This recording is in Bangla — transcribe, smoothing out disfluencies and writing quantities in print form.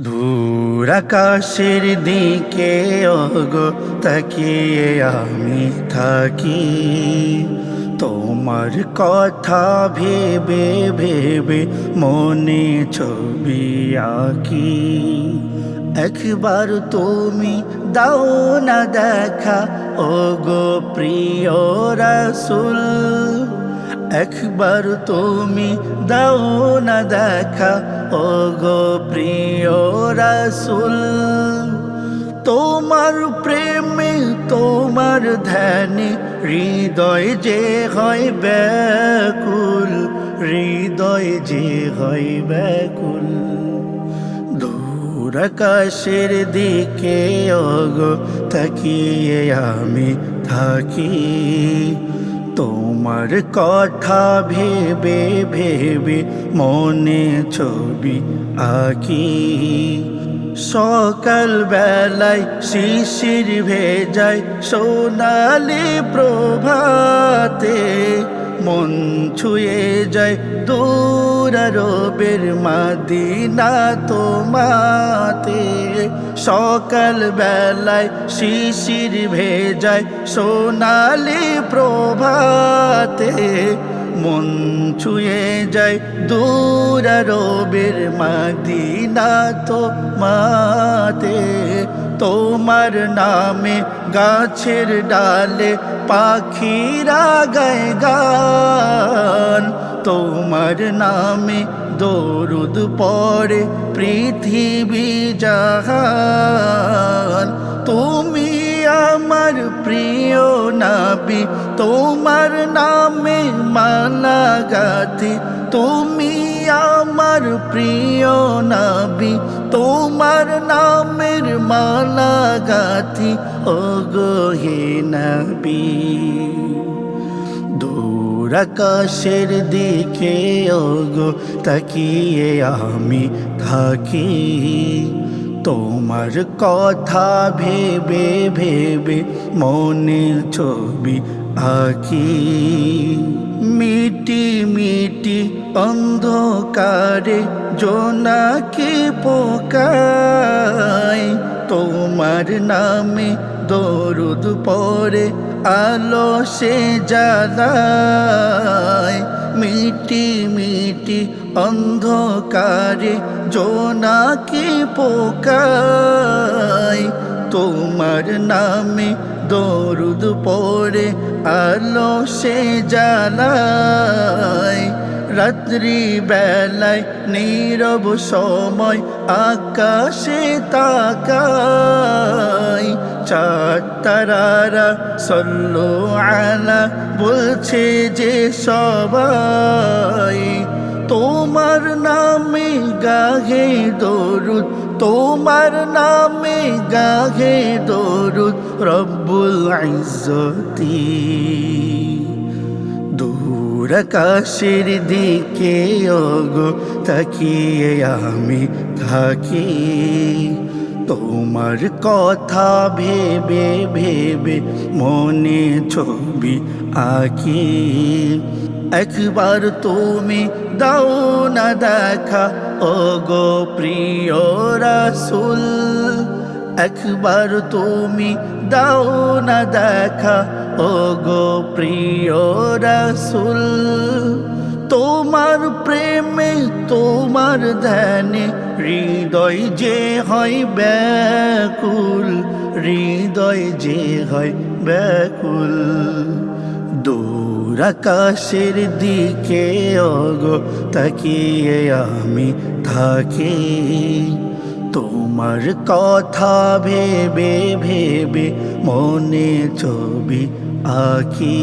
দূর আকাশের দিকে ওগো তাকিয়ে আমি থাকি, তোমার কথা ভেবে ভেবে মনে ছবি আঁকি। একবার তুমি দাও না দেখা ওগো প্রিয় রাসূল, একবার তুমি দাও না দেখা ওগো প্রিয় রাসূল। তোমার প্রেমে তোমার ধ্যানে হৃদয় যে হয় ব্যাকুল, হৃদয় যে হয় ব্যাকুল। দূর আকাশের দিকে ওগো তাকিয়ে আমি থাকি, তোমার কথা ভেবে ভেবে মনে ছবি আঁকি। সকাল বেলায় শিশির ভেজায় সোনালি প্রভাতে, মন ছুঁয়ে যায় দূর আরবের মদিনা তোমাতে। সকাল বেলায় শিশির ভেজায় সোনালি প্রভাতে, মন ছুঁয়ে যায় দূর আরবের মদিনা তোমাতে। তোমার নামে গাছের ডালে পাখিরা গায় গান, তোমার নামে দরুদ পড়ে পৃথিবী জাহান। তুমি আমার প্রিয় নবী, তোমার নামে মালা গাথি। তুমি আমার প্রিয় নবী, তোমার নামের মালা গাথি ওগো হে নবী। দূর আকাশের দিকে ওগো তাকিয়ে আমি থাকি, তোমার কথা ভেবে ভেবে মনে ছবি আঁকি। মিটি মিটি অন্ধকারে জোনাকি পোকায়, তোমার নামে দরুদ পড়ে আলো সে জ্বালায়। মিটি মিটি অন্ধকারে জোনাকি পোকায়, তোমার নামে দরুদ পড়ে আলো সে জ্বালায়। রাত্রি বেলায় নীরব সময় আকাশে তাকাই, চাঁদ তারারা সল্লু আলা বলছে যে সবাই। তোমার নামে গাহে দরুদ, তোমার নামে গাহে দরুদ রব্বুল ইজ্জতি। দূর আকাশের দিকে ওগো তাকিয়ে আমি থাকি, তোমার কথা ভেবে ভেবে মনে ছবি আঁকি। একবার তুমি দাও না দেখা ওগো প্রিয় রাসূল, একবার তুমি দাও না দেখা ওগো প্রিয় রাসূল। তোমার প্রেমে তোমার ধ্যানে হৃদয় যে হয় ব্যাকুল, হৃদয় যে হয় ব্যাকুল। দূর আকাশের দিকে ওগো তাকিয়ে আমি থাকি, তোমার কথা ভেবে ভেবে মনে ছবি আঁকি।